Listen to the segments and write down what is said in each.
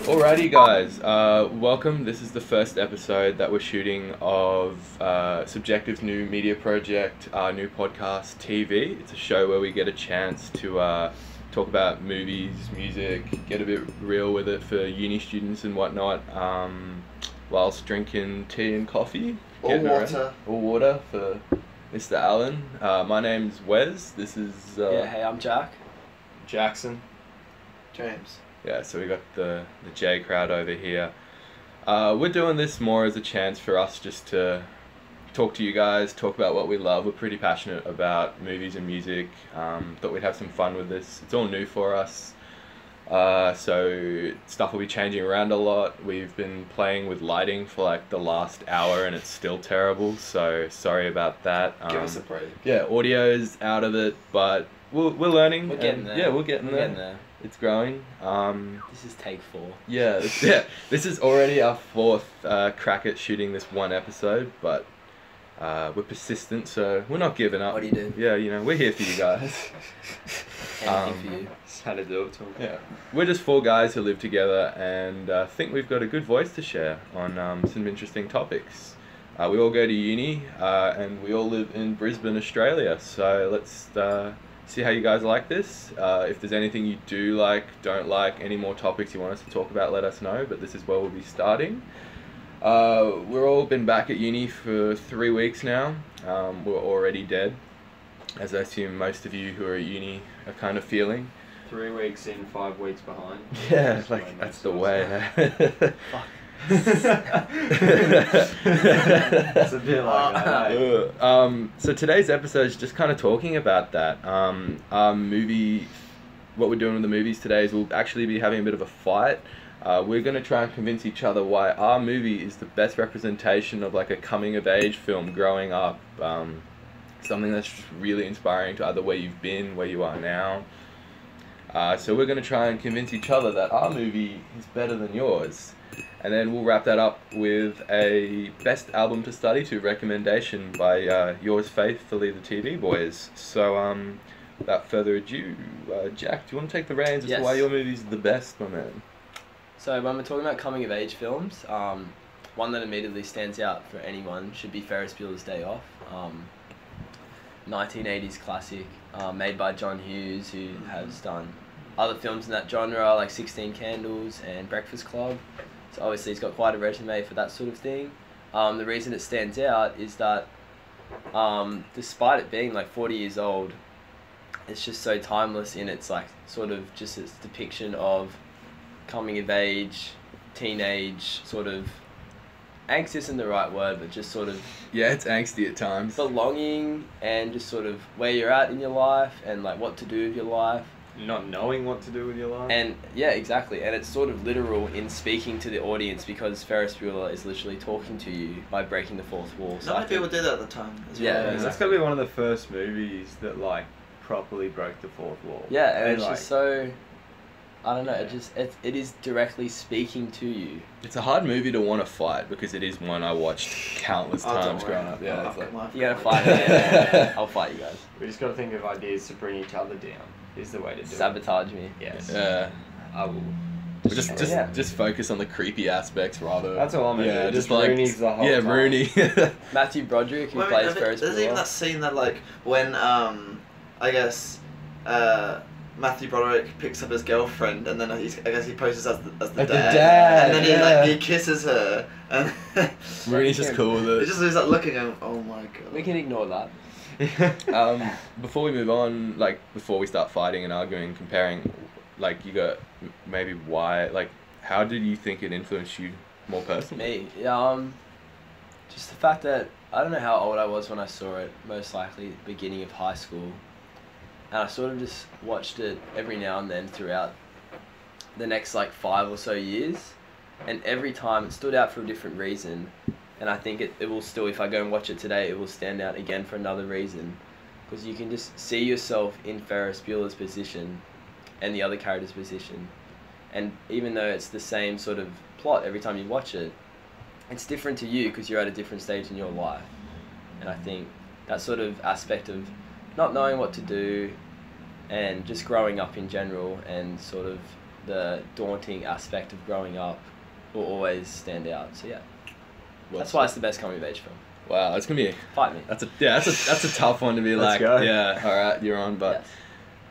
Alrighty guys, welcome. This is the first episode that we're shooting of Subjective's new media project, our new podcast, Tea.V. It's a show where we get a chance to talk about movies, music, get a bit real with it for uni students and whatnot, whilst drinking tea and coffee. Or water. Or water for Mr. Allen. My name's Wes. This is... hey, I'm Jack. Jackson. James. Yeah, so we got the J crowd over here. We're doing this more as a chance for us just to talk to you guys, talk about what we love. We're pretty passionate about movies and music. Thought we'd have some fun with this. It's all new for us. So stuff will be changing around a lot. We've been playing with lighting for like the last hour and it's still terrible, so sorry about that. Give us a break. Yeah, audio's out of it, but we're learning. We're getting there. Yeah, we're getting there. It's growing. This is take 4. Yeah. This is already our 4th crack at shooting this one episode, but we're persistent, so we're not giving up. What do you do? Yeah, you know, we're here for you guys. Anything for you. Just how to do it. Yeah, we're just 4 guys who live together and think we've got a good voice to share on some interesting topics. We all go to uni and we all live in Brisbane, Australia, so let's see how you guys like this. If there's anything you do like, don't like, any more topics you want us to talk about, let us know, but this is where we'll be starting. We're all been back at uni for 3 weeks now. We're already dead, as I assume most of you who are at uni are kind of feeling. 3 weeks in, 5 weeks behind. Yeah, like that's the way. Fuck. It's a bit like that. Eh? So today's episode is just kind of talking about that. Our movie, what we're doing with the movies today is we'll actually be having a bit of a fight. We're going to try and convince each other why our movie is the best representation of like a coming of age film growing up. Something that's just really inspiring to either where you've been, where you are now. So we're going to try and convince each other that our movie is better than yours. And then we'll wrap that up with a best album to study to recommendation by yours faithfully, the Tea.V boys. So without further ado, Jack, do you want to take the reins as to why your movie's the best, my man? So when we're talking about coming of age films, one that immediately stands out for anyone should be Ferris Bueller's Day Off. 1980s classic, made by John Hughes, who has done other films in that genre like 16 Candles and Breakfast Club. So obviously he's got quite a resume for that sort of thing. The reason it stands out is that despite it being like 40 years old, it's just so timeless in its like sort of just its depiction of coming of age, teenage sort of, angst isn't the right word, but just sort of... Yeah, it's angsty at times. Belonging and just sort of where you're at in your life and like what to do with your life. Not knowing what to do with your life. And yeah, exactly. And it's sort of literal in speaking to the audience because Ferris Bueller is literally talking to you by breaking the fourth wall. So not many people did that at the time. Yeah, That's exactly. got to be one of the first movies that like properly broke the fourth wall. Yeah, and it's like, just so... I don't know, it is directly speaking to you. It's a hard movie to want to fight because it is one I watched countless times growing up. Yeah, it's like, You gotta fight it. Yeah. I'll fight you guys. We just got to think of ideas to bring each other down. Is the way to do Sabotage me. it. Yes. yeah. I will. Just focus on the creepy aspects rather. That's all I'm gonna do. Just Just like Rooney's the whole yeah, time. Rooney. Matthew Broderick, who Well, plays Ferris there's even Bueller. that scene that like when I guess Matthew Broderick picks up his girlfriend and then I guess he poses as the dad, and then he kisses her and Rooney's just cool with it. he's like looking at him. Oh my god. We can ignore that. Before we move on, like before we start fighting and arguing, comparing, like you got maybe why, like how did you think it influenced you more personally? Me, just the fact that I don't know how old I was when I saw it. Most likely beginning of high school, and I sort of just watched it every now and then throughout the next like 5 or so years, and every time it stood out for a different reason. And I think it will still, if I go and watch it today, it will stand out again for another reason. Because you can just see yourself in Ferris Bueller's position and the other character's position. And even though it's the same sort of plot every time you watch it, it's different to you because you're at a different stage in your life. And I think that sort of aspect of not knowing what to do and just growing up in general and sort of the daunting aspect of growing up will always stand out. So yeah, Well, that's why it's the best coming of age film. Wow, it's gonna be. Fight me. That's a tough one to be Let's like. go. Yeah, all right, you're on. But Yes.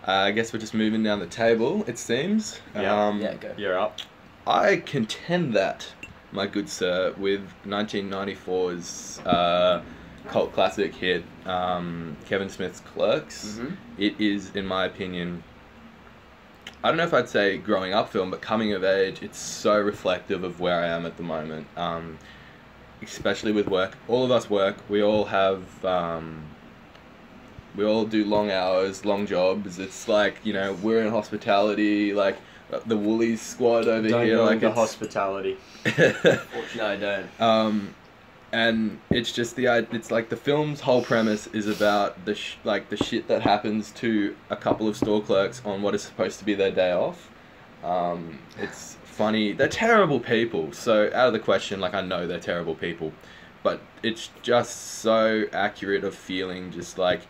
I guess we're just moving down the table. It seems. Yeah. Yeah, go. You're up. I contend that, my good sir, with 1994's cult classic hit, Kevin Smith's Clerks. Mhm. It is, in my opinion, I don't know if I'd say growing up film, but coming of age. It's so reflective of where I am at the moment, especially with work. All of us work. We all have. We all do long hours, long jobs. It's like, you know, we're in hospitality, like the Woolies squad over Don't here. go Like into it's, hospitality. No, I don't. And it's just it's like the film's whole premise is about the shit that happens to a couple of store clerks on what is supposed to be their day off. It's funny. They're terrible people. So out of the question, like I know they're terrible people, but it's just so accurate of feeling just like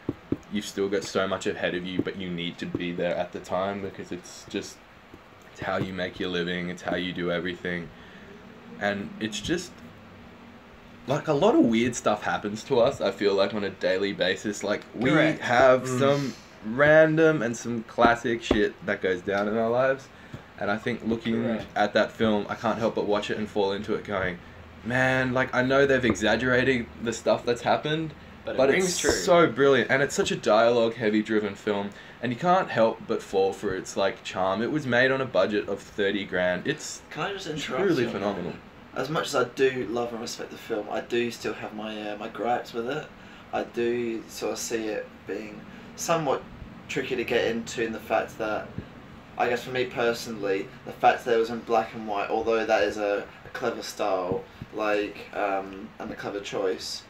you've still got so much ahead of you, but you need to be there at the time because it's how you make your living. It's how you do everything. And it's just like a lot of weird stuff happens to us, I feel like, on a daily basis. Like we Correct. have some random and some classic shit that goes down in our lives. And I think looking Correct. at that film, I can't help but watch it and fall into it going, man, like I know they've exaggerated the stuff that's happened, But it but rings it's true. so brilliant, and it's such a dialogue-heavy driven film, and you can't help but fall for its like charm. It was made on a budget of 30 grand. It's Can I just interrupt truly you? phenomenal. As much as I do love and respect the film, I do still have my my gripes with it. I do sort of see it being somewhat tricky to get into in the fact that, I guess for me personally, the fact that it was in black and white, although that is a clever style, like, and a clever choice,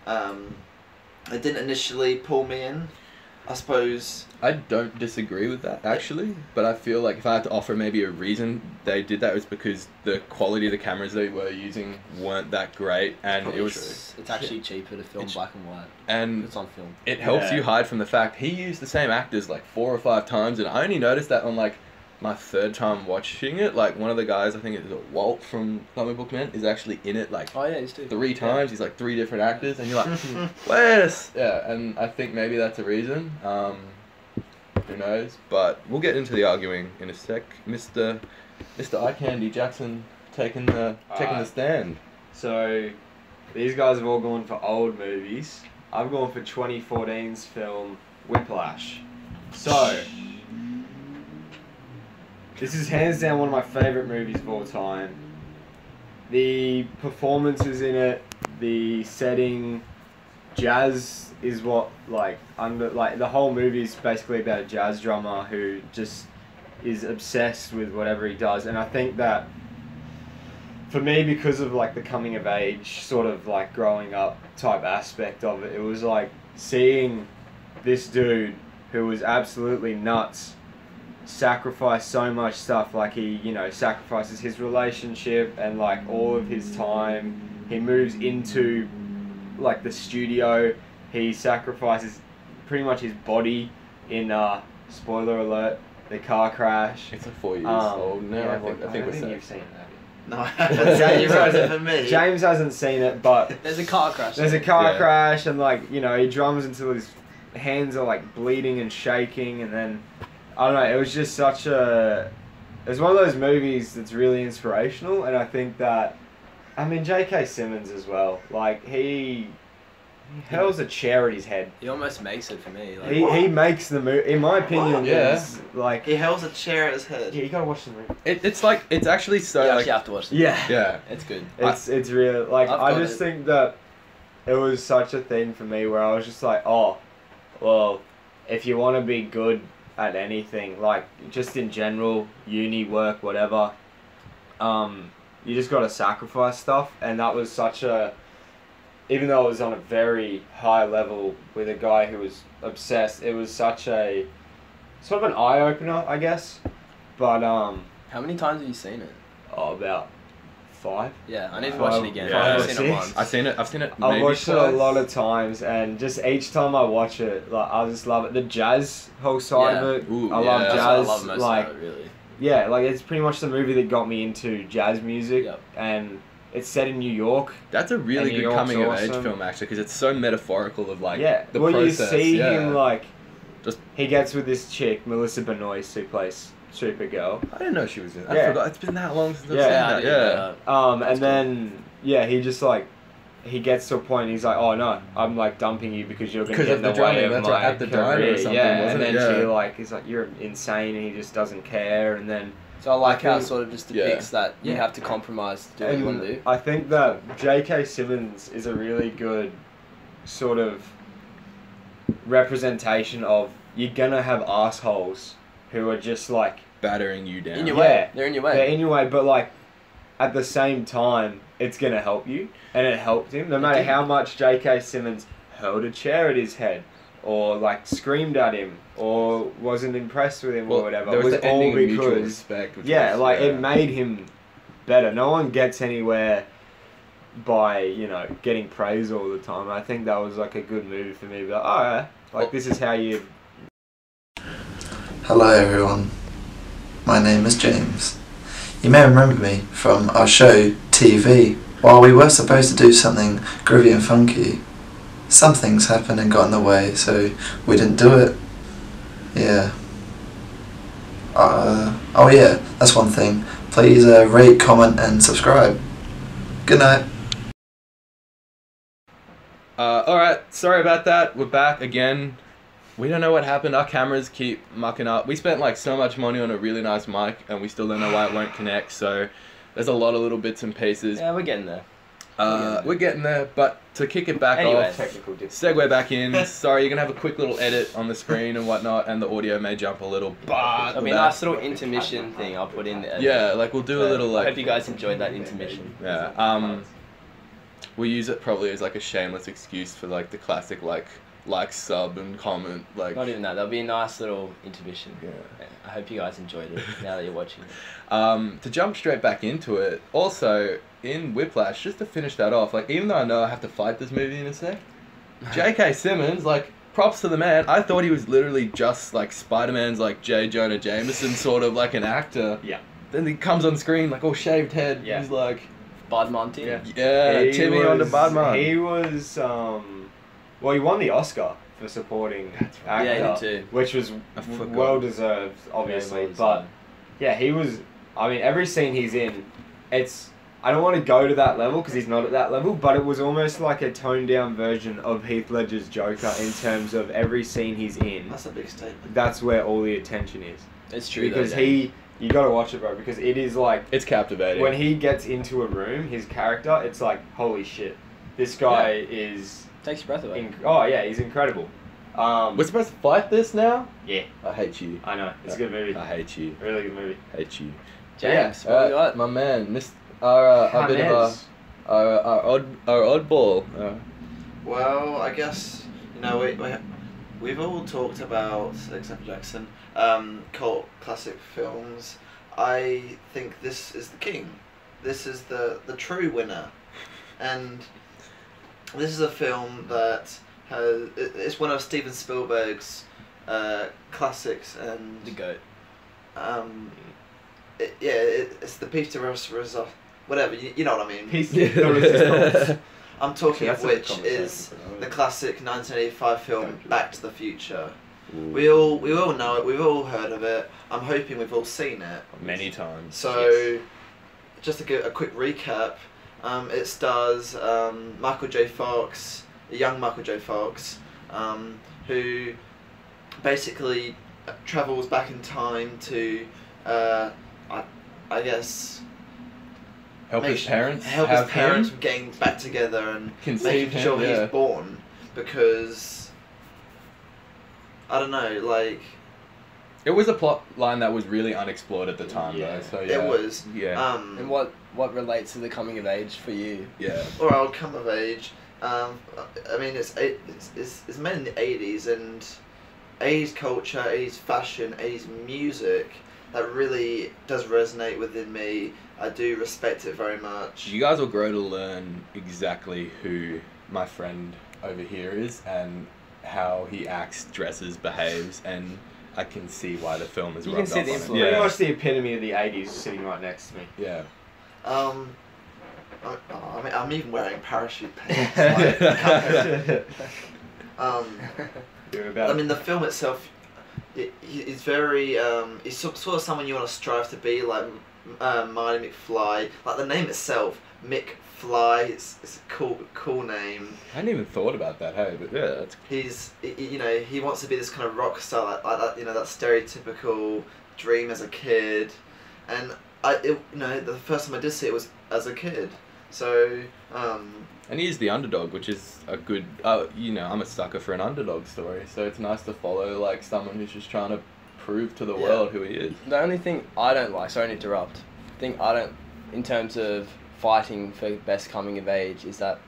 it didn't initially pull me in. I suppose. I don't disagree with that, actually, but I feel like if I had to offer maybe a reason they did that, it was because the quality of the cameras they were using weren't that great, and Probably it was It's actually cheaper to film It's- black and white. and It's on film. it helps Yeah. you hide from the fact he used the same actors like 4 or 5 times, and I only noticed that on like my 3rd time watching it. Like one of the guys, I think it's Walt from Comic Book Men, is actually in it like Oh yeah, he's too. 3 times. He's like 3 different actors, and you're like, where's and I think maybe that's a reason. Who knows? But we'll get into the arguing in a sec. Mr. Eye Candy Jackson taking the Alright. stand. So, these guys have all gone for old movies. I've gone for 2014's film Whiplash. So, this is hands down one of my favourite movies of all time. The performances in it, the setting, jazz is what the whole movie is basically about a jazz drummer who just is obsessed with whatever he does, and I think that for me, because of like the coming of age sort of like growing up type aspect of it, it was like seeing this dude who was absolutely nuts sacrifice so much stuff. Like he, you know, sacrifices his relationship and like all of his time. He moves into like the studio. He sacrifices pretty much his body in spoiler alert, the car crash. It's like 4 years old now. Yeah, I think don't we're think safe. you've seen it, have you? No, I haven't seen you wrote it for me. James hasn't seen it, but There's a car crash. there's a car Yeah. crash, and like, you know, he drums until his hands are like bleeding and shaking, and then I don't know, it was just such a, it was one of those movies that's really inspirational. And I think that, I mean, J.K. Simmons as well, like he hurls a chair at his head. He almost makes it for me. Like, He makes the movie, in my opinion. Yeah. It's like, He holds a chair at his head. yeah, you gotta watch the movie. It's like it's actually so you like actually have to watch it. Yeah. yeah. It's good. It's real. Like, I've I got just it. think that it was such a thing for me where I was just like, oh, well, if you want to be good at anything, like just in general, uni, work, whatever, you just got to sacrifice stuff. And that was such a, even though it was on a very high level with a guy who was obsessed, it was such a, sort of an eye-opener, I guess. But, How many times have you seen it? about 5. Yeah, I need to watch it again. Yeah. I've seen it 6. once. I've seen it I've maybe watched it a twice. lot of times, and just each time I watch it, like I just love it. The jazz whole side of Yeah. it, Ooh, I love yeah. That's jazz. what I love most like about it, really. yeah, like it's pretty much the movie that got me into jazz music, Yep. and it's set in New York. That's a really And New good York's coming of age awesome. film actually, because it's so metaphorical of like Yeah, the well, process. you see yeah. him like, Just- he gets with this chick, Melissa Benoist, who plays Supergirl. I didn't know she was in. I Yeah. forgot. It's been that long since I've Yeah, seen I that. didn't Yeah. know that. And then he just like, he gets to a point. He's like, "Oh no, I'm like dumping you because you're gonna 'Cause get of in the the way drumming, of that's my right, at the diner or career." something, Yeah, wasn't and it? then she Yeah. like, he's like, "You're insane," and he just doesn't care. And then So I like I how it think- sort of just yeah. depicts that you Yeah. have to compromise to do what you want to do. I think that J.K. Simmons is a really good sort of representation of you're gonna have assholes who are just like Battering you down. In your Yeah. way. They're in your they're way. in your way, but like at the same time, it's gonna help you, and it helped him. No matter did. how much J.K. Simmons hurled a chair at his head, or like screamed at him, or wasn't impressed with him, Well, or whatever, there it was was the all ending of mutual because respect. Which yeah, was, like yeah. it made him better. No one gets anywhere by getting praise all the time. I think that was like a good move for me. But this is how you. Hello everyone, my name is James. You may remember me from our show Tea.V. While we were supposed to do something groovy and funky, some things happened and got in the way, so we didn't do it. Yeah. Oh yeah, that's one thing. Please rate, comment and subscribe. Good night. Alright, sorry about that. We're back again. We don't know what happened. Our cameras keep mucking up. We spent like so much money on a really nice mic and we still don't know why it won't connect. So there's a lot of little bits and pieces. Yeah, we're getting there. We're getting there. But to kick it back Anyway. off, Technical segue back in. Sorry, you're going to have a quick little edit on the screen and whatnot, and the audio may jump a little. But It'll be a we're nice back. little intermission thing I'll put in there. Yeah, like we'll do a little I like. hope you guys enjoyed that intermission. Yeah. We'll use it probably as like a shameless excuse for like the classic like sub and comment like. Not even that. That'll be a nice little intermission. Yeah. I hope you guys enjoyed it now that you're watching. To jump straight back into it, also in Whiplash, just to finish that off, like even though I know I have to fight this movie in a sec, J.K. Simmons, like props to the man. I thought he was literally just like Spider-Man's like J. Jonah Jameson, sort of like an actor. Yeah. Then he comes on screen like all shaved head. Yeah. He's like, Bud Monty. yeah, Timmy on the Badman. He was well, he won the Oscar for supporting actor, Yeah, he did too. which was I forgot. well deserved, obviously. Yeah, well but deserved. yeah, he was. I mean, every scene he's in, it's. I don't want to go to that level because he's not at that level, but it was almost like a toned down version of Heath Ledger's Joker in terms of every scene he's in. That's a big statement. That's where all the attention is. It's true Because though, yeah. you gotta watch it, bro, because it is like It's captivating. when he gets into a room, his character, it's like holy shit, this guy is. Takes your breath away. Oh yeah, he's incredible. We're supposed to fight this now? Yeah, I hate you. I know. It's a good movie. I hate you. Really good movie. Hate you. James, Yeah, what we got? my man, our bit of our oddball. Well, I guess we've all talked about, except for Jackson, cult classic films. I think this is the king. This is the true winner, and this is a film that it's one of Steven Spielberg's classics, and The goat. it's the piece de resistance. Whatever, you know what I mean. Piece de resistance. I'm talking That's of a which conversation is for another the day. classic 1985 film Back to the Future. We all know it. We've all heard of it. I'm hoping we've all seen it. Many times. So, just to give a quick recap, it stars Michael J. Fox, the young Michael J. Fox, who basically travels back in time to, I guess, help his parents. help have his parents him getting back together and conceive making him. sure Yeah. he's born, because I don't know, like It was a plot line that was really unexplored at the time, Yeah. though. So yeah. it was. Yeah. And what relates to the coming of age for you? Yeah. Or I'll come of age. I mean, it's made in the 80s, and 80s culture, 80s fashion, 80s music, that really does resonate within me. I do respect it very much. You guys will grow to learn exactly who my friend over here is and how he acts, dresses, behaves, and I can see why the film is You can rubbed see off the on it. influence. Pretty much the epitome of the 80s sitting right next to me. Yeah. I'm even wearing parachute pants. Like, You're about I mean, the film itself, it's very, it's sort of someone you want to strive to be, like Marty McFly. Like the name itself, McFly, it's a cool name. I hadn't even thought about that, hey, but yeah, that's... He wants to be this kind of rock star, like that, that stereotypical dream as a kid. And the first time I did see it was as a kid. So, And he is the underdog, which is a good, I'm a sucker for an underdog story, so it's nice to follow, like, someone who's just trying to prove to the world who he is. The only thing I don't like, sorry to interrupt, in terms of fighting for best coming of age, is that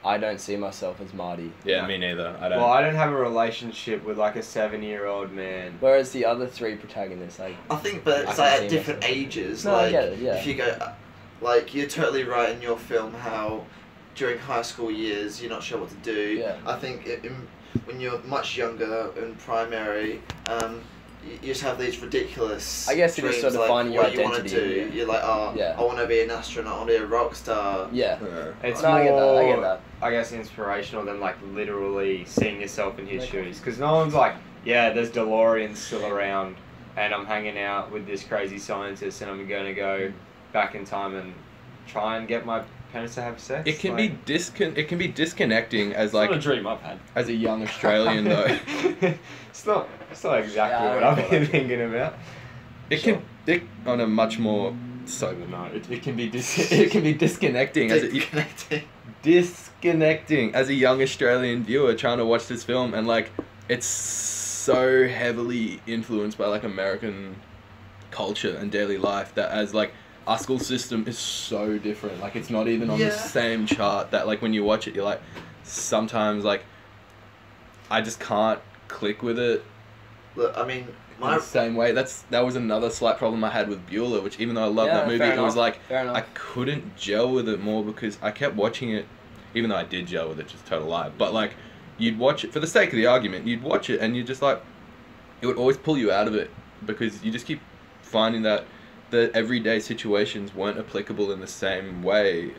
I don't see myself as Marty. Yeah, me neither. I don't. Well, I don't have a relationship with like a 7-year-old man. Whereas the other three protagonists, I think, but it's I like can at see different myself. ages. No, like, I get it, yeah. If you go, like, you're totally right in your film how during high school years you're not sure what to do. Yeah. I think when you're much younger in primary, you just have these ridiculous. I guess it is dreams, sort of like, finding your what you want to identity, do. yeah. You're like, I want to be an astronaut. I want to be a rock star. Yeah. It's No, more, I get that. I guess, inspirational than like literally seeing yourself in his shoes. Because no one's like, yeah, there's DeLoreans still around, and I'm hanging out with this crazy scientist, and I'm going to go back in time and try and get my parents to have sex. It can like, be it can be disconnecting as it's like not a dream I've had. as a young Australian though. It's not exactly Yeah, what I I've know been that. thinking about. It on a much more sober note. It can be it can be disconnecting disconnecting as a young Australian viewer trying to watch this film, and like it's so heavily influenced by like American culture and daily life that as like our school system is so different. Like it's not even on the same chart that like when you watch it you're like sometimes like I just can't click with it. Look, I mean, in the same way. That was another slight problem I had with Bueller, which even though I love that movie, it was like I couldn't gel with it more because I kept watching it, even though I did gel with it, just total lie. But like, you'd watch it for the sake of the argument, you'd watch it and you just like, it would always pull you out of it because you just keep finding that the everyday situations weren't applicable in the same way.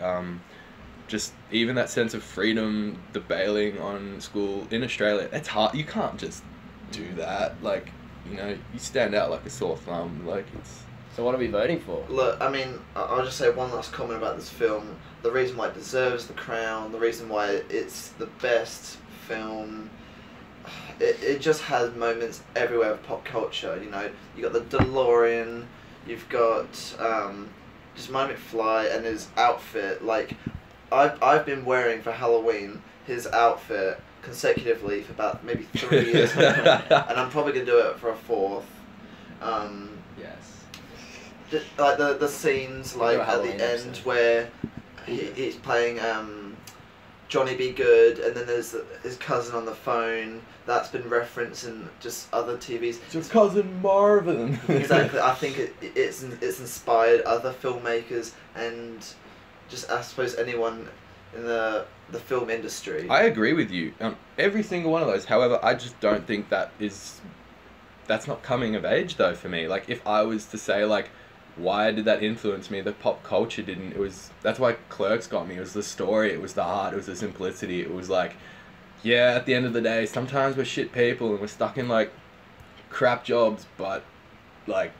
Just even that sense of freedom, the bailing on school in Australia, it's hard. You can't just do that. Like, you stand out like a sore thumb. Like it's. So what are we voting for? Look, I mean, I'll just say one last comment about this film. The reason why it deserves the crown, the reason why it's the best film, it just has moments everywhere of pop culture. You got the DeLorean, you've got just Marty McFly and his outfit. Like, I've been wearing for Halloween his outfit consecutively for about maybe 3 years now, and I'm probably gonna do it for a fourth. Yes. Like the scenes like at the end where he's playing Johnny Be Good, and then there's his cousin on the phone that's been referenced in just other TVs. It's your cousin Marvin. Exactly. I think it's inspired other filmmakers and just I suppose anyone in the film industry. I agree with you on every single one of those. However, I just don't think that's not coming of age though for me. Like if I was to say like, why did that influence me? The pop culture didn't. That's why Clerks got me. It was the story. It was the heart. It was the simplicity. It was like, yeah, at the end of the day, sometimes we're shit people and we're stuck in like crap jobs, but like,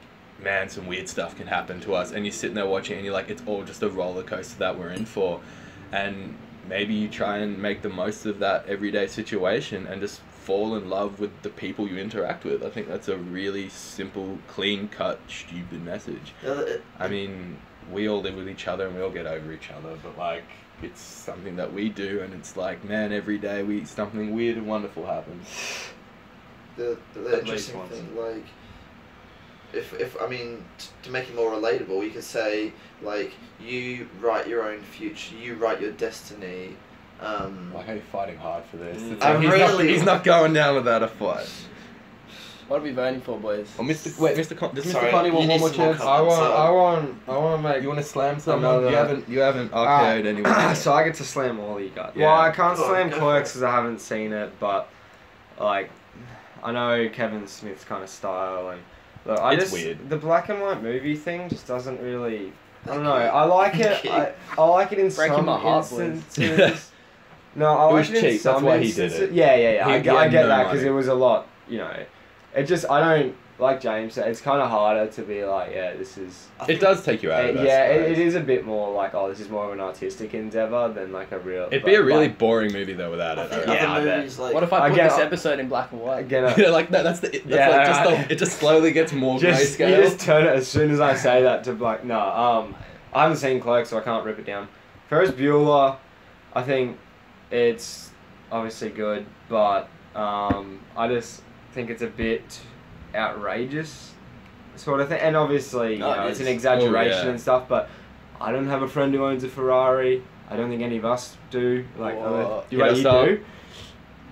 man, some weird stuff can happen to us. And you're sitting there watching and you're like, it's all just a roller coaster that we're in for. And maybe you try and make the most of that everyday situation and just fall in love with the people you interact with. I think that's a really simple, clean-cut, stupid message. I mean, we all live with each other and we all get over each other, but like, it's something that we do and it's like, man, every day something weird and wonderful happens. The interesting thing, like, if I mean, to make it more relatable, you could say, like, you write your own future, you write your destiny. Like, you're fighting hard for this. It's I'm like, he's not going down without a fight. What are we voting for, boys? Oh, does Sorry, Mr. Connie you want need one more some more chance? I want to make. You want to slam someone? Another- You haven't RKO'd anyone. So I get to slam all you guys. Yeah. Well, I can't Go on, slam go for Clerks it. because I haven't seen it, but like, I know Kevin Smith's kind of style, and look, It's weird. The black and white movie thing just doesn't really. I don't know. I like it. I like it in Breaking some my heart, boys. instances. No, I It like was it in cheap, some that's why he did instances. it. Yeah. He I had get no that because money. it was a lot. You know, it just I don't like James said. It's kind of harder to be like, yeah, this is. It does take you out of it. Yeah, I suppose. it is a bit more like, oh, this is more of an artistic endeavor than like a real. It'd be a really like, boring movie though without I it. think I reckon. Yeah, I other bet. movies like What if I put Again, this episode in black and white? Again, Yeah, like that's like just it just slowly gets more you grayscale. just turn it as soon as I say that to like no. I haven't seen Clerks, so I can't rip it down. Ferris Bueller, I think it's obviously good, but I just think it's a bit outrageous, sort of thing. And obviously, you Oh, know, it it's an is. exaggeration Oh, yeah. and stuff. But I don't have a friend who owns a Ferrari. I don't think any of us do. Like, Whoa. you Hit us up. do?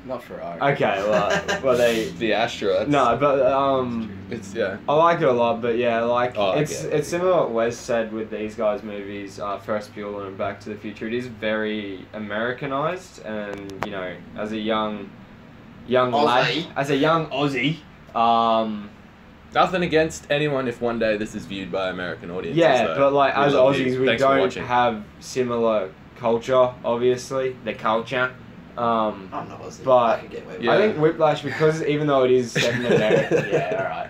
Not Ferrari. Okay, well they. The Astra. No, but It's yeah. I like it a lot, but yeah, like Oh, I it's get it. it's similar to what Wes said with these guys' movies, Ferris Bueller and Back to the Future. It is very Americanized, and you know, as a young lad, Aussie. as a young Aussie, Nothing against anyone if one day this is viewed by American audiences. yeah, though. but like We as love you. Aussies, we Thanks for don't watching. have similar culture. Obviously, the culture. I'm not Aussie. But I can get away with Yeah. I think Whiplash, because even though it is set in America, yeah, alright.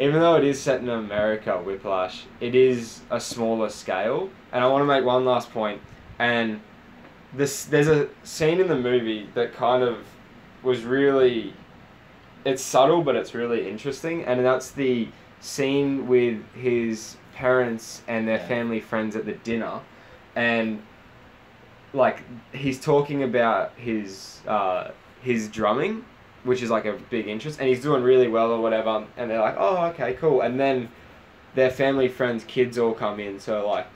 Even though it is set in America, Whiplash, it is a smaller scale. And I want to make one last point. And there's a scene in the movie that kind of was really, it's subtle, but it's really interesting. And that's the scene with his parents and their Yeah. family friends at the dinner. And like he's talking about his drumming, which is like a big interest, and he's doing really well or whatever, and they're like, oh, okay, cool. And then their family friends kids all come in, so like,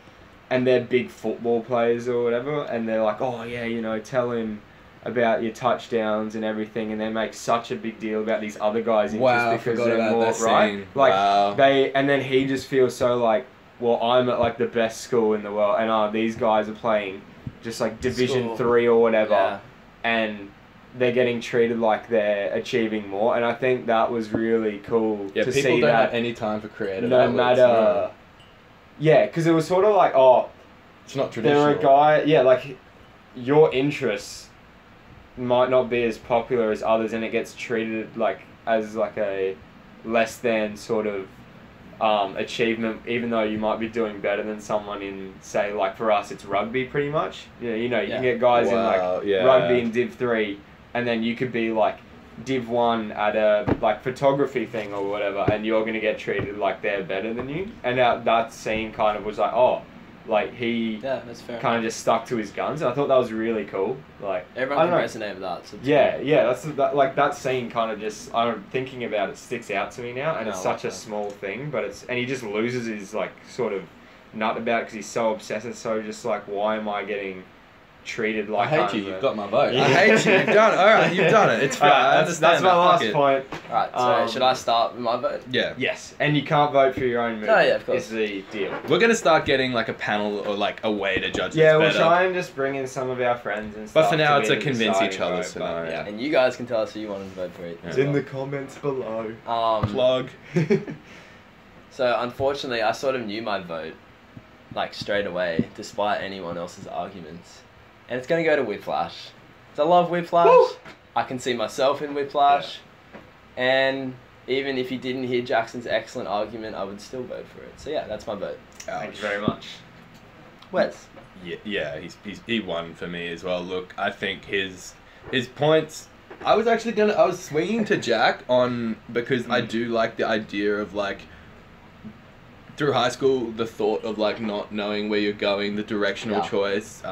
and they're big football players or whatever, and they're like, oh yeah, you know, tell him about your touchdowns and everything, and they make such a big deal about these other guys Wow, I because forgot they're about more that scene. right. Like Wow. and then he just feels so like, well, I'm at like the best school in the world, and these guys are playing just like Division School. 3 or whatever, Yeah. and they're getting treated like they're achieving more, and I think that was really cool Yeah, to people see don't that. have any time for creative No outlets, matter, no. yeah, because it was sort of like, oh, It's not traditional. they're a guy, yeah, like your interests might not be as popular as others, and it gets treated like as like a less than sort of achievement, even though you might be doing better than someone in, say, like for us, it's rugby pretty much. Yeah, you know, you can Yeah. get guys in Wow, like yeah. rugby in Div 3, and then you could be like Div 1 at a like photography thing or whatever, and you're gonna get treated like they're better than you. And that scene kind of was like, oh, like he Yeah, that's fair. kind of just stuck to his guns, and I thought that was really cool. Like Everyone I can don't know. resonate with that. So it's Yeah, cool. yeah, like that scene kind of just, I'm thinking about it, sticks out to me now, and No, it's I such like a that. small thing, but and he just loses his like sort of nut about it because he's so obsessed and so just like, why am I getting treated I like hate I'm you. the- You've got my vote. Yeah. I hate you. You've done it. All right, you've done it. It's fine. Alright, I that's understand. my that. last Fuck it. point. Alright, so Um, should I start with my vote? Yeah. Yes, and you can't vote for your own movie. Oh, yeah, of course. Is the deal. We're gonna start getting like a panel or like a way to judge Yeah, this we'll better. try and just bring in some of our friends and But stuff. for now, to it's be a the convince each deciding other vote, scenario. but, yeah. And you guys can tell us who you want to vote for each. Yeah. It's in the comments below. Plug. So unfortunately, I sort of knew my vote, like straight away, despite anyone else's arguments, and it's gonna go to Whiplash. 'Cause I love Whiplash. Woo! I can see myself in Whiplash, and even if you didn't hear Jackson's excellent argument, I would still vote for it. So yeah, that's my vote. Thank you very much. Wes. Yeah, he won for me as well. Look, I think his points. I was swinging to Jack on because I do like the idea of like through high school the thought of like not knowing where you're going, the directional Yeah. choice,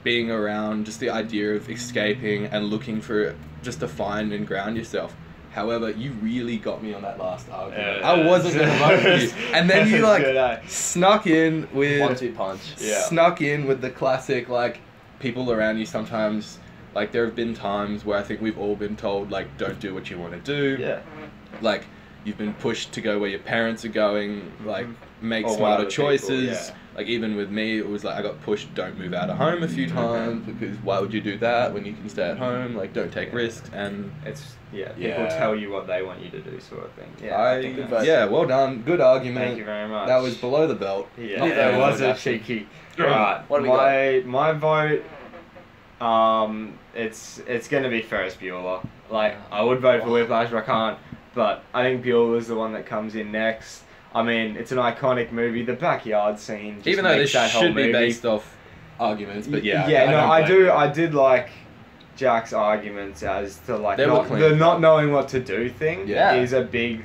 being around, just the idea of escaping and looking for just to find and ground yourself. However, you really got me on that last argument. Yeah. I wasn't gonna vote for you, and then you like Good, eh? snuck in with 1-2 punch. Yeah. snuck in with the classic like people around you sometimes like there have been times where I think we've all been told like don't do what you want to do, Yeah. like you've been pushed to go where your parents are going, like make Or what smarter other people, choices. yeah. Like even with me, it was like I got pushed, don't move out of home a few times because why would you do that when you can stay at home? Like don't take risks and People Yeah. tell you what they want you to do, sort of thing. I think that's- well done, good argument. Thank you very much. That was below the belt. Yeah, Not it very was good, a actually. cheeky. Right, What do we my vote, it's gonna be Ferris Bueller. Like I would vote for Whiplash, but I can't. But I think Bueller's the one that comes in next. I mean, it's an iconic movie. The backyard scene, just Even though makes this that whole should be movie. based off arguments, but yeah. Yeah, no, I don't blame you. I did like Jack's arguments as to like They were not, clean. the not knowing what to do thing Yeah. is a big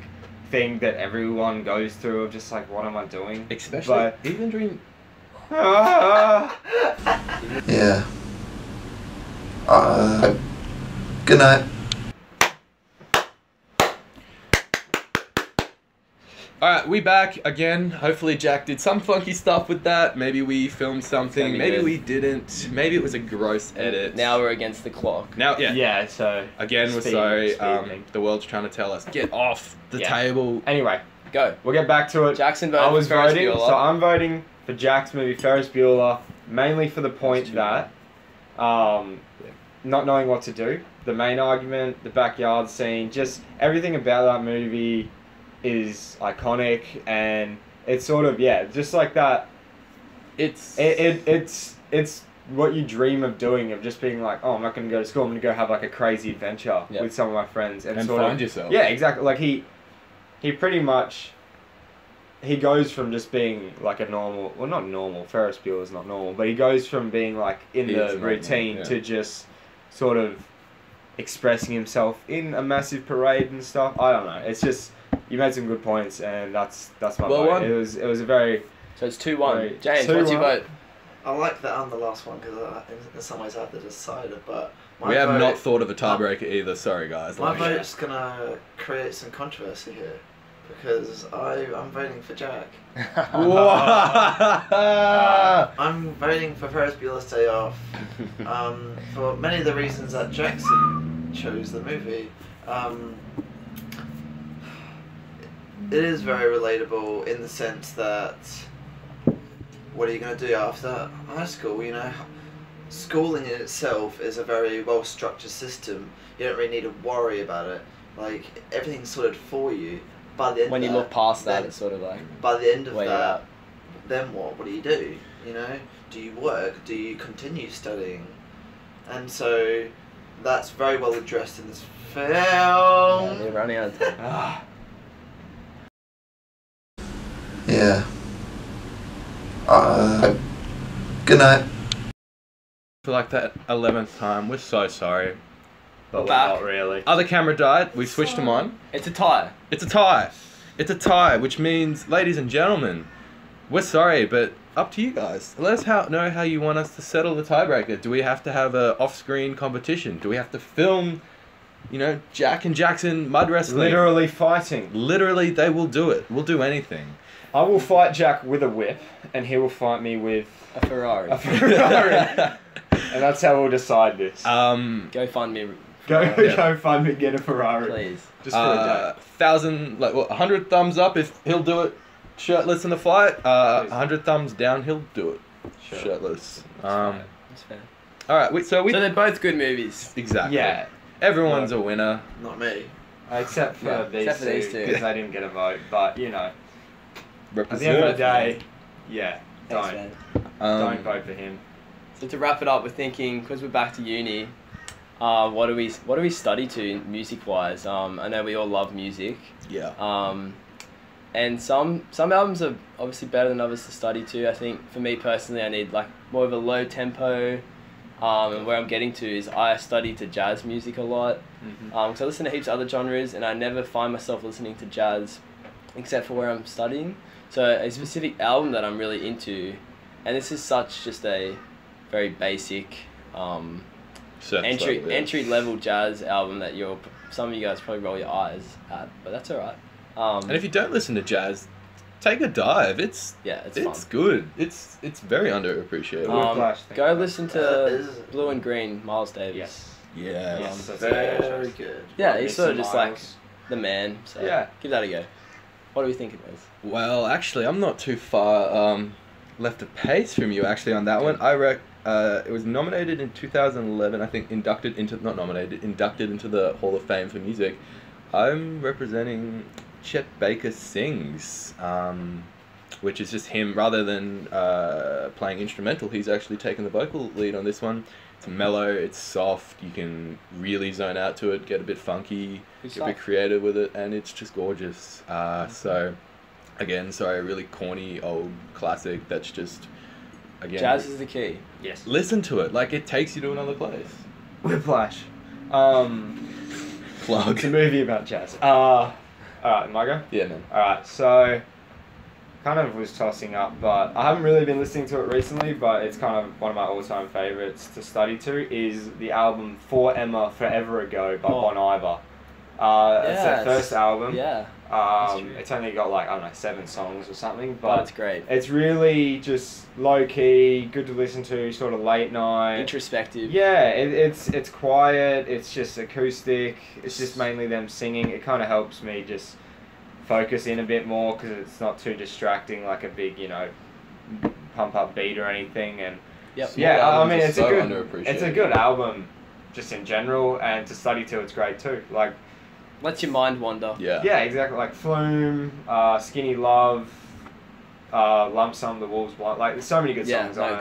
thing that everyone goes through of just like, what am I doing? Especially But- even during Yeah. Good night. Alright, we back again. Hopefully Jack did some funky stuff with that. Maybe we filmed something. Maybe Maybe did. we didn't. Maybe it was a gross edit. Now we're against the clock. Now, yeah. Yeah, so Again, we're Speed- sorry. speeding. The world's trying to tell us, get off the Yeah. table. anyway, Go. we'll get back to it. Jackson voted I was for Ferris voting, Bueller. so I'm voting for Jack's movie Ferris Bueller, mainly for the point too that not knowing what to do, the main argument, the backyard scene, just everything about that movie is iconic, and it's sort of just like that. It's It's what you dream of doing, of just being like, oh, I'm not going to go to school, I'm going to go have like a crazy adventure Yep. with some of my friends and sort find of, yourself. yeah, exactly. Like he pretty much, he goes from just being like a normal, well, not normal, Ferris Bueller's not normal, but he goes from being like in He the is normal, routine yeah. to just sort of expressing himself in a massive parade and stuff. I don't know. It's just, you made some good points, and that's my Well vote. won. It was a very, So it's 2-1. Right. James, what's your 2-1. vote? I like that on the last one because in some ways I have to decide it, but my we have vote, not thought of a tiebreaker either. Sorry, guys. My Like, vote's gonna create some controversy here because I'm voting for Jack. I'm voting for Ferris Bueller's Day Off for many of the reasons that Jackson chose the movie. It is very relatable in the sense that what are you going to do after high school? You know, schooling in itself is a very well structured system. You don't really need to worry about it. Like everything's sorted for you. By the end When of you that, look past that, then- it's sort of like, by the end of wait it that, out. then what? What do you do? You know, do you work? Do you continue studying? And so that's very well addressed in this film. Yeah, they're running out of time. Yeah. Good night. for like that 11th time, we're so sorry. but we're Back. not really. Other camera died. We switched them on. It's a tie. It's a tie. It's a tie, which means, ladies and gentlemen, we're sorry, but up to you guys. Let us know how you want us to settle the tiebreaker. Do we have to have a off-screen competition? Do we have to film, Jack and Jackson mud wrestling? Literally fighting. Literally, they will do it. We'll do anything. I will fight Jack with a whip, and he will fight me with A Ferrari. a Ferrari. And that's how we'll decide this. Go find me. Go find me, get a Ferrari. Please. Just for a day. 100 thumbs up if he'll do it shirtless in the fight. 100 thumbs down, he'll do it shirtless. That's fair. All right, so So they're both good movies. exactly. Yeah, Everyone's a winner. Not me. except for Yeah, these except for these two. because they didn't get a vote. But, at the end of Represent. the day, yeah, Thanks, don't. man. Don't vote for him. So to wrap it up, we're thinking, because we're back to uni, what do we study to music wise? I know we all love music. Yeah. And some albums are obviously better than others to study to. I think for me personally, I need like more of a low tempo. And where I'm getting to is I study to jazz music a lot. Because I listen to heaps of other genres, and I never find myself listening to jazz, except for where I'm studying. So a specific album that I'm really into, and this is such just a very basic entry level jazz album that some of you guys probably roll your eyes at, but that's alright. And if you don't listen to jazz, take a dive. It's fun. good. It's very underappreciated. Whiplash thing. Go listen to Is- Blue and Green, Miles Davis. Yes. yeah. Yes, that's Very a good choice. good. Yeah, he's sort of just like the man. So Yeah. give that a go. What do we think it is? Well, actually, I'm not too far left of pace from you actually on that one. It was nominated in 2011. I think inducted into the Hall of Fame for music. I'm representing Chet Baker Sings, which is just him rather than playing instrumental. He's actually taken the vocal lead on this one. It's mellow, it's soft. You can really zone out to it, get a bit funky, get a bit creative with it, and it's just gorgeous. So, again, sorry, a really corny old classic that's just, again, Jazz is the key. Yes. listen to it. Like, it takes you to another place. Whiplash. Plug. It's a movie about jazz. Alright, am I go? Yeah, man. Alright, so kind of was tossing up, but I haven't really been listening to it recently, but it's kind of one of my all-time favourites to study to is the album For Emma Forever Ago by Bon Iver. It's their first album. Yeah. It's only got like, I don't know, 7 songs or something, But but it's great. it's really just low-key, good to listen to, sort of late night. Introspective. Yeah, it's quiet, it's just acoustic, it's just mainly them singing. It kind of helps me just focus in a bit more because it's not too distracting like a big, pump up beat or anything. And Yep. yeah, I mean, It's it's a good album just in general, and to study to it's great too. Like, Lets your mind wander. Yeah. yeah, exactly, like Flume, Skinny Love, Lump Sum, The Wolves Blind. Like, there's so many good songs on it.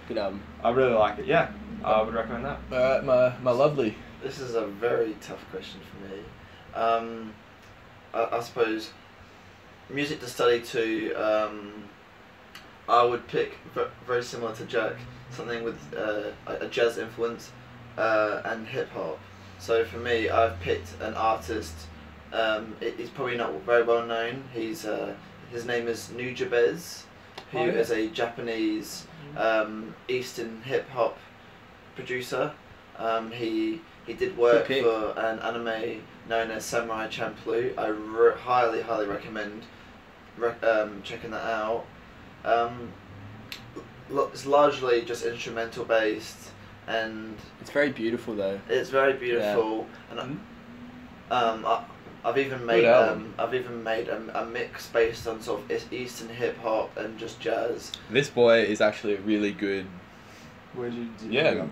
Good album. I really like it. Yeah, I would recommend that. Alright, my lovely. This is a very tough question for me. I suppose music to study to. I would pick very similar to Jack, something with a jazz influence and hip hop. So for me, I've picked an artist. He's probably not very well known. His name is Nujabes, who is a Japanese Eastern hip hop producer. He did work for an anime known as Samurai Champloo. I highly recommend checking that out. It's largely just instrumental based, and It's very beautiful though. it's very beautiful. Yeah. And I've even made a mix based on sort of Eastern hip hop and just jazz. This boy is actually a really good, Where'd you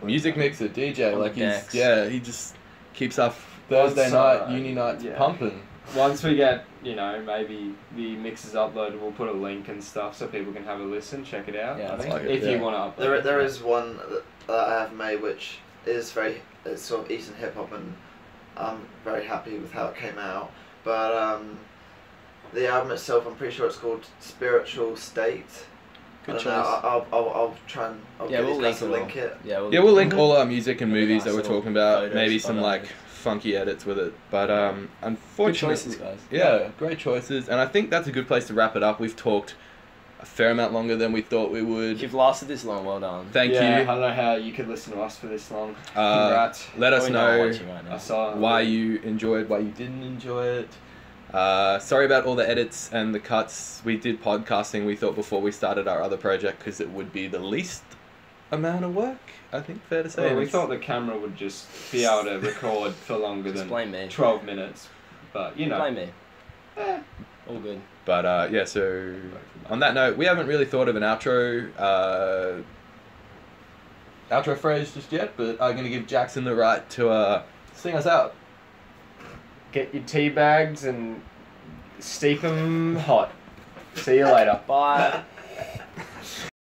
music mixer, DJ. On Like, the decks. he just keeps our Thursday night, uni nights pumping. Once we get, maybe the mixes uploaded, we'll put a link and stuff so people can have a listen, check it out. Yeah, I think, like it, if yeah. you want to upload. There is one that I have made which is it's sort of Eastern hip hop, and I'm very happy with how it came out. But the album itself, I'm pretty sure it's called Spiritual State. Good choice. I'll try and get these guys to link it. Yeah, We'll link all our music and Really movies nice that we're little talking about. photos Maybe of some it. like funky edits with it. But Good unfortunately, choices, guys. yeah, great choices. And I think that's a good place to wrap it up. We've talked a fair amount longer than we thought we would. If you've lasted this long, well done. Thank I you. don't know how you could listen to us for this long. Congrats. Let us Probably not know watching right now. I saw why you enjoyed, why you didn't enjoy it. Sorry about all the edits and the cuts. We did podcasting, we thought, before we started our other project, because it would be the least amount of work, I think, fair to say. Well, And we it's- thought the camera would just be able to record for longer Just than blame me. 12 minutes. But, Blame me. All good. But yeah, so on that note, we haven't really thought of an outro phrase just yet, but I'm going to give Jackson the right to sing us out. get your tea bags and steep them hot. See you later. Bye.